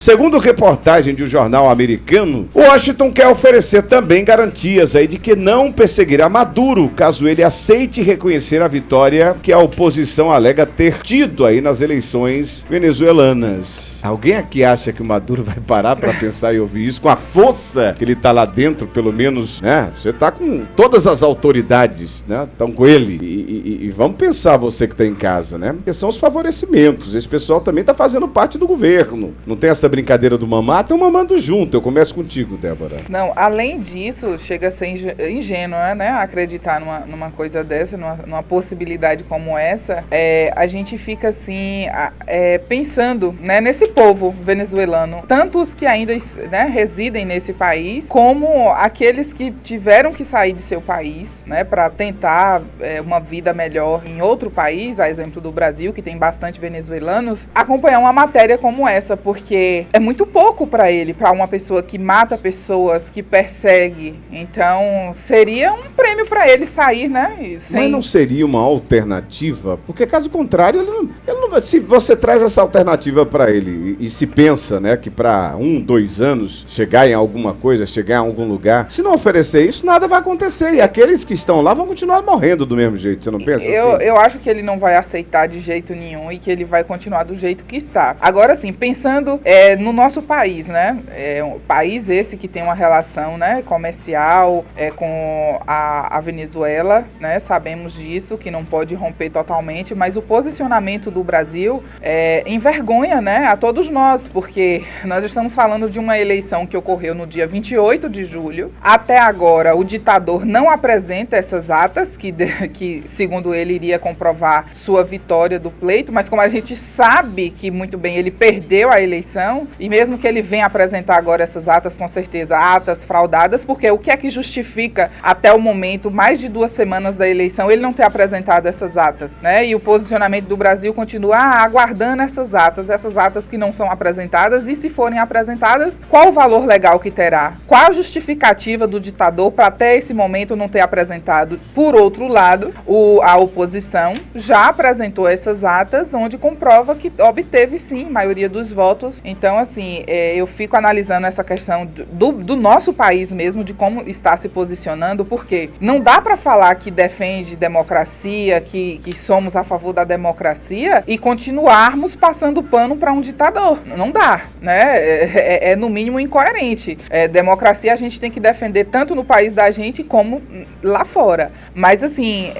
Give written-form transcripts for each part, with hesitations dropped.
Segundo reportagem de um jornal americano, Washington quer oferecer também garantias aí de que não perseguirá Maduro, caso ele aceite reconhecer a vitória que a oposição alega ter tido aí nas eleições venezuelanas. Alguém aqui acha que o Maduro vai parar para pensar e ouvir isso com a força que ele tá lá dentro, pelo menos, né? Você tá com todas as autoridades, né? Estão com ele. E vamos pensar, você que tá em casa, né? Porque são os favorecimentos. Esse pessoal também tá fazendo parte do governo. Não tem essa brincadeira do mamar, estão mamando junto. Eu começo contigo, Débora. Não, além disso, chega a ser ingênua, né? Acreditar numa coisa dessa, numa possibilidade como essa. A gente fica assim, pensando, né, nesse povo venezuelano, tanto os que ainda, né, residem nesse país, como aqueles que tiveram que sair de seu país, né, para tentar uma vida melhor em outro país, a exemplo do Brasil, que tem bastante venezuelanos, acompanhar uma matéria como essa, porque é muito pouco para ele, para uma pessoa que mata pessoas, que persegue. Então, seria um prêmio para ele sair, né? Mas não seria uma alternativa? Porque, caso contrário, ele não vai. Se você traz essa alternativa para ele e se pensa, né, que para 1-2 anos chegar em alguma coisa, chegar em algum lugar, se não oferecer isso, nada vai acontecer. E aqueles que estão lá vão continuar morrendo do mesmo jeito. Você não pensa assim? Eu acho que ele não vai aceitar de jeito nenhum e que ele vai continuar do jeito que está. Agora, sim, pensando no nosso país, né? Um país esse que tem uma relação, né, comercial com a Venezuela, né? Sabemos disso, que não pode romper totalmente, mas o posicionamento do Brasil envergonha, né, a todos nós, porque nós estamos falando de uma eleição que ocorreu no dia 28 de julho. Até agora, o ditador não apresenta essas atas que, segundo ele, iria comprovar sua vitória do pleito, mas como a gente sabe que muito bem ele perdeu a eleição, e mesmo que ele venha apresentar agora essas atas, com certeza, atas fraudadas, porque o que é que justifica até o momento, mais de 2 semanas da eleição, ele não ter apresentado essas atas, né? E o posicionamento do Brasil continua aguardando essas atas que não são apresentadas, e se forem apresentadas, qual o valor legal que terá? Qual a justificativa do ditador para até esse momento não ter apresentado? Por outro lado, a oposição já apresentou essas atas, onde comprova que obteve sim maioria dos votos. Então, assim, eu fico analisando essa questão do nosso país mesmo, de como está se posicionando, porque não dá para falar que defende democracia, que somos a favor da democracia e continuarmos passando pano para um ditador. Não dá, né? No mínimo incoerente. Democracia a gente tem que defender tanto no país da gente como lá fora. Mas, assim,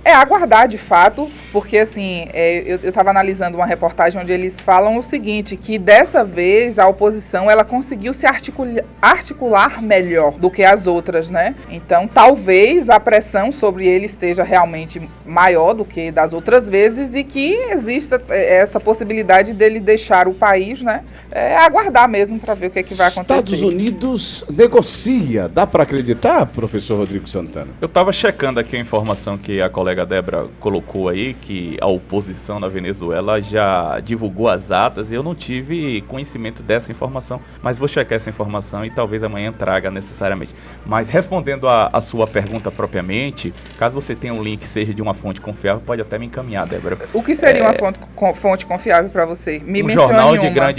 aguardar de fato, porque, assim, eu estava analisando uma reportagem onde eles falam o seguinte, que dessa vez a oposição ela conseguiu se articular melhor do que as outras, né? Então, talvez a pressão sobre ele esteja realmente maior do que das outras vezes e que exista essa possibilidade dele deixar o país, né? Aguardar mesmo para ver o que é que vai acontecer. Estados Unidos negocia. Dá para acreditar, professor Rodrigo Santana? Eu estava checando aqui a informação que a colega Débora colocou aí, que a oposição na Venezuela já divulgou as atas, e eu não tive conhecimento dessa informação, mas vou checar essa informação e talvez amanhã traga necessariamente. Mas respondendo a sua pergunta propriamente, caso você tenha um link seja de uma fonte confiável, pode até me encaminhar, Débora. O que seria uma fonte confiável para você?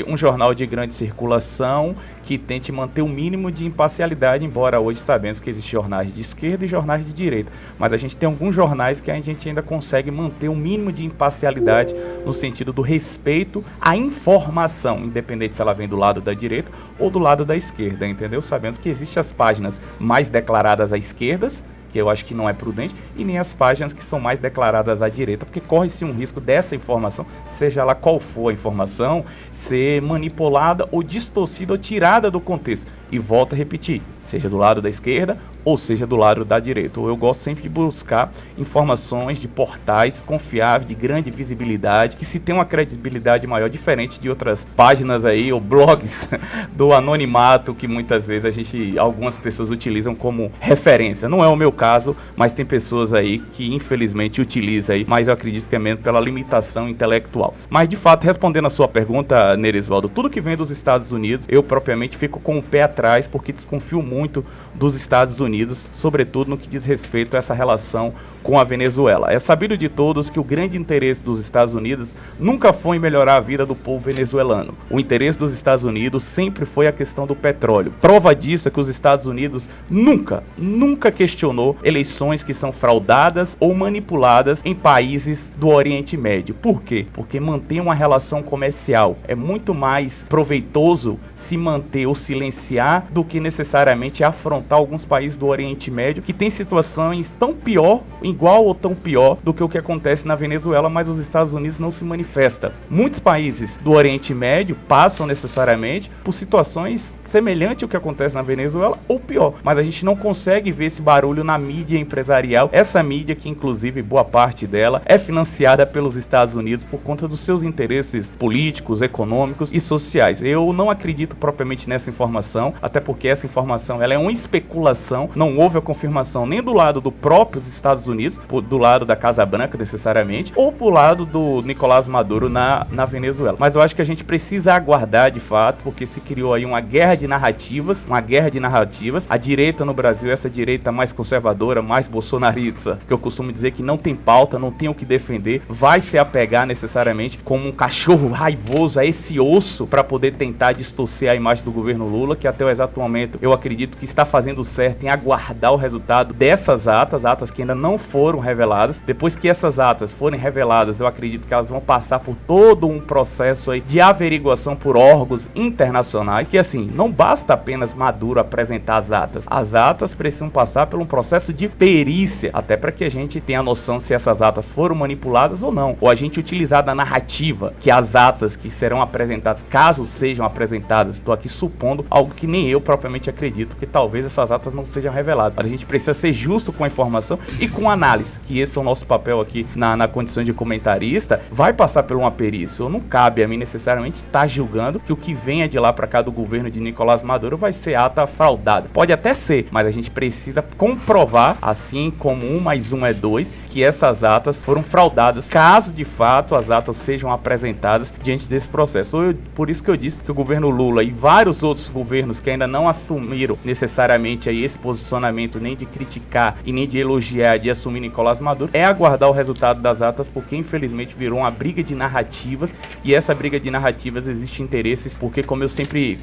Um jornal de grande circulação que tente manter o mínimo de imparcialidade, embora hoje sabemos que existem jornais de esquerda e jornais de direita, mas a gente tem alguns jornais que a gente ainda consegue manter um mínimo de imparcialidade no sentido do respeito à informação, independente se ela vem do lado da direita ou do lado da esquerda, entendeu? Sabendo que existem as páginas mais declaradas à esquerda, que eu acho que não é prudente, e nem as páginas que são mais declaradas à direita, porque corre-se um risco dessa informação, seja lá qual for a informação, ser manipulada ou distorcida ou tirada do contexto. E volto a repetir, seja do lado da esquerda ou seja do lado da direita. Eu gosto sempre de buscar informações de portais confiáveis, de grande visibilidade, que se tem uma credibilidade maior, diferente de outras páginas aí, ou blogs do anonimato, que muitas vezes algumas pessoas utilizam como referência. Não é o meu caso, mas tem pessoas aí que infelizmente utilizam aí, mas eu acredito que é mesmo pela limitação intelectual. Mas de fato, respondendo a sua pergunta, Nerisvaldo, tudo que vem dos Estados Unidos, eu propriamente fico com o pé atrás, porque desconfio muito dos Estados Unidos Unidos, sobretudo no que diz respeito a essa relação com a Venezuela. É sabido de todos que o grande interesse dos Estados Unidos nunca foi em melhorar a vida do povo venezuelano. O interesse dos Estados Unidos sempre foi a questão do petróleo. Prova disso é que os Estados Unidos nunca questionou eleições que são fraudadas ou manipuladas em países do Oriente Médio. Por quê? Porque manter uma relação comercial é muito mais proveitoso se manter ou silenciar do que necessariamente afrontar alguns países do Oriente Médio que têm situações tão pior, igual ou tão pior do que o que acontece na Venezuela, mas os Estados Unidos não se manifestam. Muitos países do Oriente Médio passam necessariamente por situações semelhantes ao que acontece na Venezuela ou pior, mas a gente não consegue ver esse barulho na mídia empresarial, essa mídia que inclusive boa parte dela é financiada pelos Estados Unidos por conta dos seus interesses políticos, econômicos e sociais. Eu não acredito propriamente nessa informação, até porque essa informação ela é uma especulação, não houve a confirmação nem do lado do próprios Estados Unidos, do lado da Casa Branca necessariamente, ou do lado do Nicolás Maduro na Venezuela. Mas eu acho que a gente precisa aguardar de fato, porque se criou aí uma guerra de narrativas, a direita no Brasil, essa direita mais conservadora, mais bolsonarista, que eu costumo dizer que não tem pauta, não tem o que defender, vai se apegar necessariamente como um cachorro raivoso a esse osso para poder tentar distorcer a imagem do governo Lula, que até o exato momento eu acredito que está fazendo certo em aguardar o resultado dessas atas que ainda não foram reveladas. Depois que essas atas forem reveladas, eu acredito que elas vão passar por todo um processo aí de averiguação por órgãos internacionais, que assim, não basta apenas Maduro apresentar as atas precisam passar por um processo de perícia, até para que a gente tenha a noção se essas atas foram manipuladas ou não, ou a gente utilizar da narrativa que as atas que serão apresentadas, caso sejam apresentadas, estou aqui supondo algo que nem eu propriamente acredito, que talvez essas atas não sejam reveladas, mas a gente precisa ser justo com a informação e com a análise, que esse é o nosso papel aqui na condição de comentarista, vai passar por uma perícia, ou não cabe a mim necessariamente estar julgando que o que venha de lá para cá do governo de Nicolás Maduro vai ser ata fraudada. Pode até ser, mas a gente precisa comprovar, assim como 1 mais 1 é 2, que essas atas foram fraudadas, caso de fato as atas sejam apresentadas diante desse processo. Por isso que eu disse que o governo Lula e vários outros governos que ainda não assumiram necessariamente aí esse posicionamento, nem de criticar e nem de elogiar, de assumir Nicolás Maduro, é aguardar o resultado das atas, porque infelizmente virou uma briga de narrativas, e essa briga de narrativas existe interesses, porque como eu sempre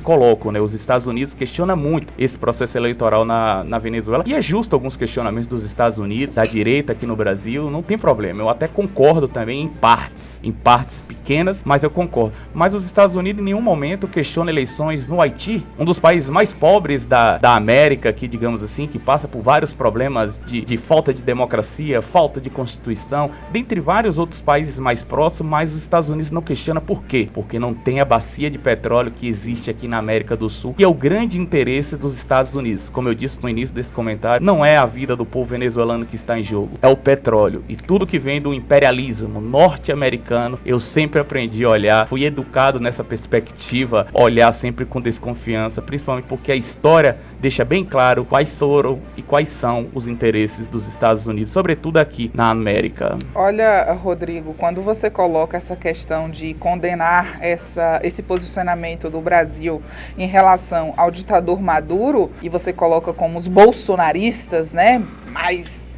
coloco, né, os Estados Unidos questionam muito esse processo eleitoral na Venezuela, e é justo alguns questionamentos dos Estados Unidos, da direita aqui no Brasil, não tem problema, eu até concordo também em partes pequenas, mas eu concordo. Mas os Estados Unidos em nenhum momento questionam eleições no Haiti, um dos países mais pobres da América, aqui, digamos assim, que passa por vários problemas de falta de democracia, falta de constituição, dentre vários outros países mais próximos, mas os Estados Unidos não questionam por quê? Porque não tem a bacia de petróleo que existe aqui na América do Sul, e é o grande interesse dos Estados Unidos. Como eu disse no início desse comentário, não é a vida do povo venezuelano que está em jogo, é o petróleo, e tudo que vem do imperialismo norte-americano, eu sempre aprendi a olhar, fui educado nessa perspectiva, olhar sempre com desconfiança, principalmente porque a história deixa bem claro quais foram e quais são os interesses dos Estados Unidos, sobretudo aqui na América. Olha, Rodrigo, quando você coloca essa questão de condenar esse posicionamento do Brasil em relação ao ditador Maduro, e você coloca como os bolsonaristas, né, mais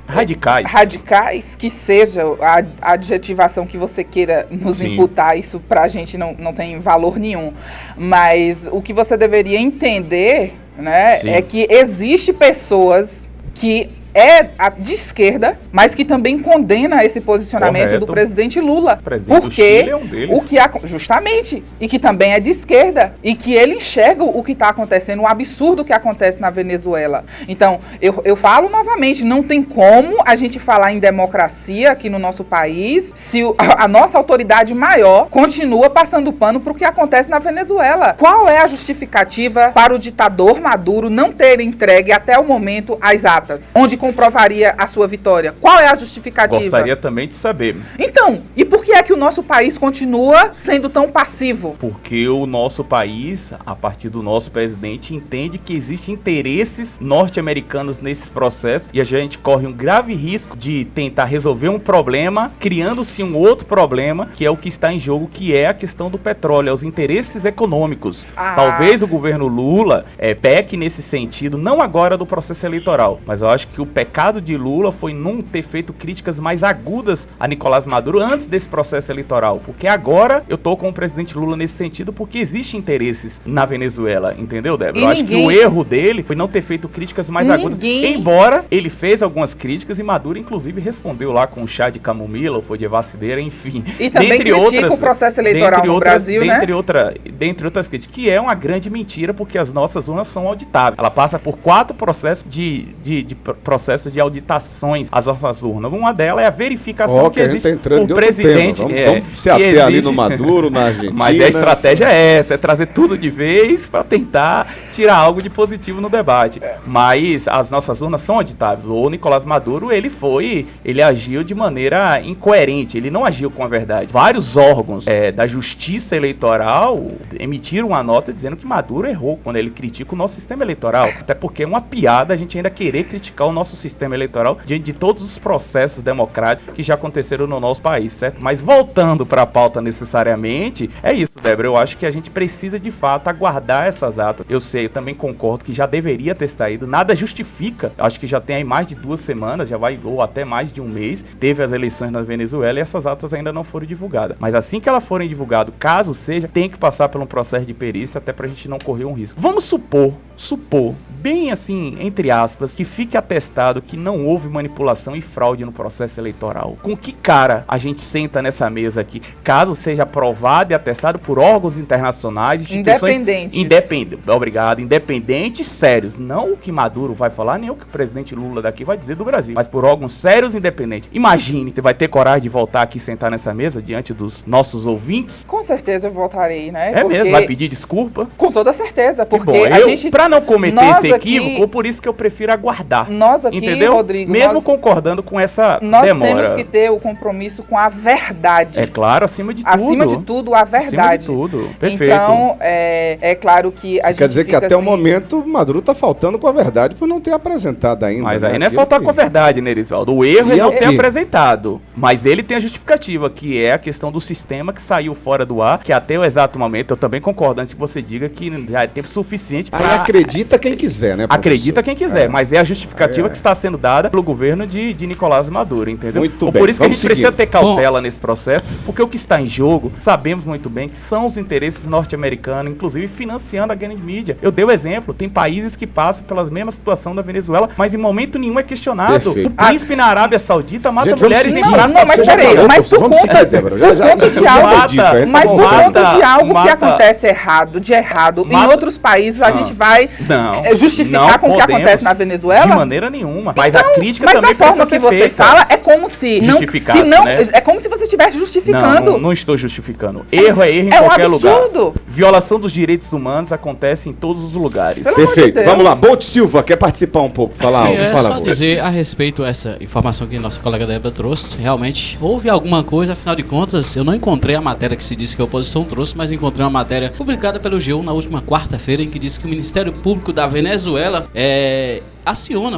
radicais, que seja a adjetivação que você queira nos Sim. imputar, isso pra gente não tem valor nenhum, mas o que você deveria entender, né, Sim. é que existe pessoas que de esquerda, mas que também condena esse posicionamento Correto. do presidente Lula. O presidente do Chile é um deles. Justamente, e que também é de esquerda, e que ele enxerga o que está acontecendo, o absurdo que acontece na Venezuela. Então, eu falo novamente, não tem como a gente falar em democracia aqui no nosso país se a nossa autoridade maior continua passando pano para o que acontece na Venezuela. Qual é a justificativa para o ditador Maduro não ter entregue até o momento as atas, onde comprovaria a sua vitória? Qual é a justificativa? Gostaria também de saber. Então, e por que é que o nosso país continua sendo tão passivo? Porque o nosso país, a partir do nosso presidente, entende que existem interesses norte-americanos nesses processos e a gente corre um grave risco de tentar resolver um problema, criando-se um outro problema, que é o que está em jogo, que é a questão do petróleo, os interesses econômicos. Talvez o governo Lula peque nesse sentido, não agora do processo eleitoral, mas eu acho que o pecado de Lula foi não ter feito críticas mais agudas a Nicolás Maduro antes desse processo eleitoral, porque agora eu tô com o presidente Lula nesse sentido, porque existem interesses na Venezuela, entendeu, Débora? Eu acho que o erro dele foi não ter feito críticas mais agudas, embora ele fez algumas críticas e Maduro inclusive respondeu lá com um chá de camomila, ou foi de vacideira, enfim. E também critica o processo eleitoral no Brasil, né? Dentre outras críticas, que é uma grande mentira, porque as nossas urnas são auditáveis. Ela passa por 4 processos processos de auditações às nossas urnas. Uma delas é a verificação que existe o presidente. Vamos se ater ali no Maduro, na Argentina. Mas a estratégia é essa, é trazer tudo de vez para tentar tirar algo de positivo no debate. Mas as nossas urnas são auditáveis. O Nicolás Maduro, ele agiu de maneira incoerente, ele não agiu com a verdade. Vários órgãos da justiça eleitoral emitiram uma nota dizendo que Maduro errou quando ele critica o nosso sistema eleitoral. Até porque é uma piada a gente ainda querer criticar o nosso sistema eleitoral diante de todos os processos democráticos que já aconteceram no nosso país, certo? Mas voltando para a pauta necessariamente, é isso, Débora. Eu acho que a gente precisa de fato aguardar essas atas. Eu sei, eu também concordo que já deveria ter saído, nada justifica. Eu acho que já tem aí mais de 2 semanas, ou até mais de um mês, teve as eleições na Venezuela e essas atas ainda não foram divulgadas. Mas assim que elas forem divulgadas, caso seja, tem que passar por um processo de perícia até pra gente não correr um risco. Vamos supor, bem assim, entre aspas, que fique atestado que não houve manipulação e fraude no processo eleitoral. Com que cara a gente senta nessa mesa aqui, caso seja aprovado e atestado por órgãos internacionais, instituições independentes, sérios, não o que Maduro vai falar, nem o que o presidente Lula daqui vai dizer do Brasil, mas por órgãos sérios e independentes. Imagine, você vai ter coragem de voltar aqui e sentar nessa mesa diante dos nossos ouvintes? Com certeza eu voltarei, né? É mesmo? Vai pedir desculpa? Com toda certeza, porque a gente... Pra não cometer esse equívoco, por isso que eu prefiro aguardar. Nós aqui, entendeu? Rodrigo, mesmo concordando com essa nós demora. Temos que ter o compromisso com a verdade. É claro, acima de tudo. Acima de tudo, a verdade. Acima de tudo, perfeito. Então, é claro que a gente quer dizer que até assim, o momento Maduro tá faltando com a verdade por não ter apresentado ainda. Mas aí não é faltar com a verdade, né, Erisvaldo? O erro é não ter apresentado. Mas ele tem a justificativa, que é a questão do sistema que saiu fora do ar, que até o exato momento, eu também concordo, antes que você diga que já é tempo suficiente para... Aí acredita quem quiser, né, professor? Acredita quem quiser, mas é a justificativa que está sendo dada pelo governo de Nicolás Maduro, entendeu? Muito bem. Por isso que a gente precisa ter cautela nesse processo, porque o que está em jogo, sabemos muito bem que são os interesses norte-americanos, inclusive financiando a grande mídia. Eu dei o exemplo, tem países que passam pela mesma situação da Venezuela, mas em momento nenhum é questionado. Perfeito. O príncipe na Arábia Saudita mata gente, mulheres em praça. Não, mas peraí, mas por conta de algo que acontece de errado em outros países, a gente vai justificar com o que acontece na Venezuela? De maneira nenhuma. Mas a crítica também precisa ser feita. Mas da forma que você fala, é como se não, né? É como se você estivesse justificando. Não estou justificando. Erro é erro em qualquer lugar. Absurdo. Violação dos direitos humanos acontece em todos os lugares. Perfeito. Vamos lá. Bolt Silva, quer participar um pouco? Fala algo. Sim, só dizer a respeito dessa informação que nossa colega Débora trouxe. Realmente, houve alguma coisa, afinal de contas, eu não encontrei a matéria que se disse que a oposição trouxe, mas encontrei uma matéria publicada pelo G1 na última quarta-feira, em que disse que o Ministério Público da Venezuela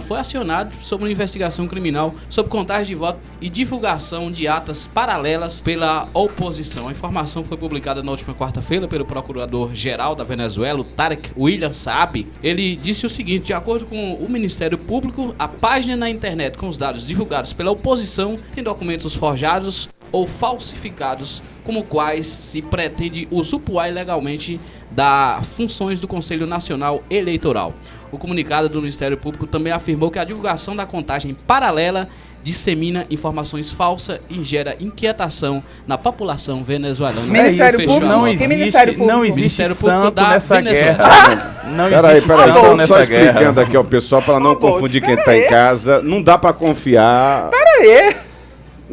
foi acionado sobre uma investigação criminal sobre contagem de votos e divulgação de atas paralelas pela oposição. A informação foi publicada na última quarta-feira pelo procurador-geral da Venezuela, o Tarek William Saab. Ele disse o seguinte: de acordo com o Ministério Público, a página na internet com os dados divulgados pela oposição tem documentos forjados ou falsificados, como quais se pretende usufruir ilegalmente das funções do Conselho Nacional Eleitoral. O comunicado do Ministério Público também afirmou que a divulgação da contagem paralela dissemina informações falsas e gera inquietação na população venezuelana. Ministério Público não existe Ministério santo nessa Venezuela. guerra. Não existe Peraí, santo nessa só guerra. explicando aqui ao pessoal para não confundir quem tá em casa. Não dá para confiar. Peraí.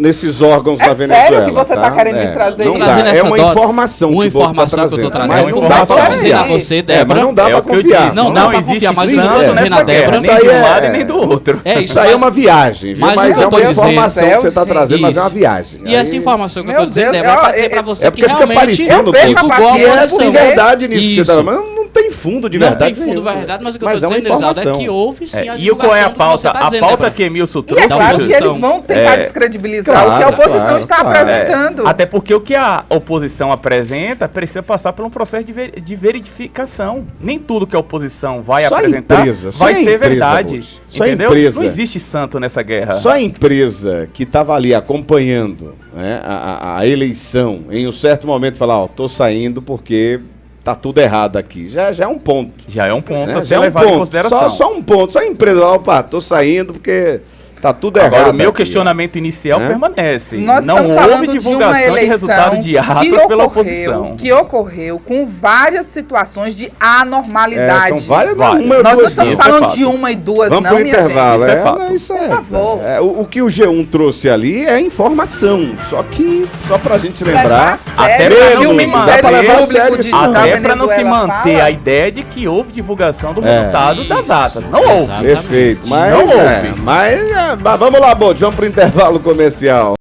nesses órgãos da É Venezuela. sério que você tá querendo me trazer Não isso? dá. Trazendo É essa uma dose. informação Uma que o Boto informação tá que eu tô trazendo. trazendo. Mas uma não dá informação pra que eu dizer a confiar. você, Débora. Mas não dá É pra o que eu confiar. disse. Não Não, dá pra existe confiar, mas santo eu tô dizendo nessa a guerra, Débora. nem Isso de aí um lado é- e nem do outro. É Isso aí é uma viagem, viu? Mas Mas o que é eu tô uma dizendo- informação que você está Gente. trazendo, mas é uma Isso. viagem. E essa informação que eu Meu tô dizendo, Deus, Débora, ó, pra dizer pra você é que porque fica realmente parecendo eu perco a divulgou a paciência, é posição. por verdade nisso que você Isso. tá falando. Mas não tem fundo de Não verdade tem fundo nenhum. verdade, mas o que eu Mas tô é uma dizendo, Elisaldo, é informação. que houve sim a E o qual é a divulgação do que você pauta? tá A dizendo, pauta Débora. que Emilson E é trouxe. claro que oposição. eles vão tentar descredibilizar o que a Claro, oposição claro, está claro. apresentando. Até porque o que a oposição apresenta precisa passar por um processo de verificação. Nem tudo que a oposição vai Só a apresentar empresa, só vai a ser empresa, verdade. Bozo. Só a Entendeu? empresa. Não existe santo nessa guerra. Só a empresa que estava ali acompanhando, né, a eleição, em um certo momento falar, ó, tô saindo porque tá tudo errado aqui. Já é um ponto. Já é um ponto Né? a Já ser é um levado em ponto. consideração. Só um ponto. Só a empresa lá, opa, tô saindo porque tá tudo Agora, errado. o meu aqui, questionamento inicial Né? permanece. Nós não estamos houve falando de uma divulgação de resultado eleição de atos que pela oposição. ocorreu com várias situações de É, anormalidade. são várias, Várias. uma, Nós não duas, estamos isso é falando fato. de uma e duas, Vamos não, pro minha intervalo, gente. Isso é fato. Isso Por favor. o que o G1 trouxe ali é informação, só pra gente Levar a lembrar. sério Até o pra que não o se Ministério manter- Público sério de, isso, da não. Até para não se Venezuela manter fala. a ideia de que houve divulgação do É. resultado das Isso. atas. Não houve. Exato. Perfeito, mas, Não houve. mas vamos lá, Bolt, vamos pro intervalo comercial.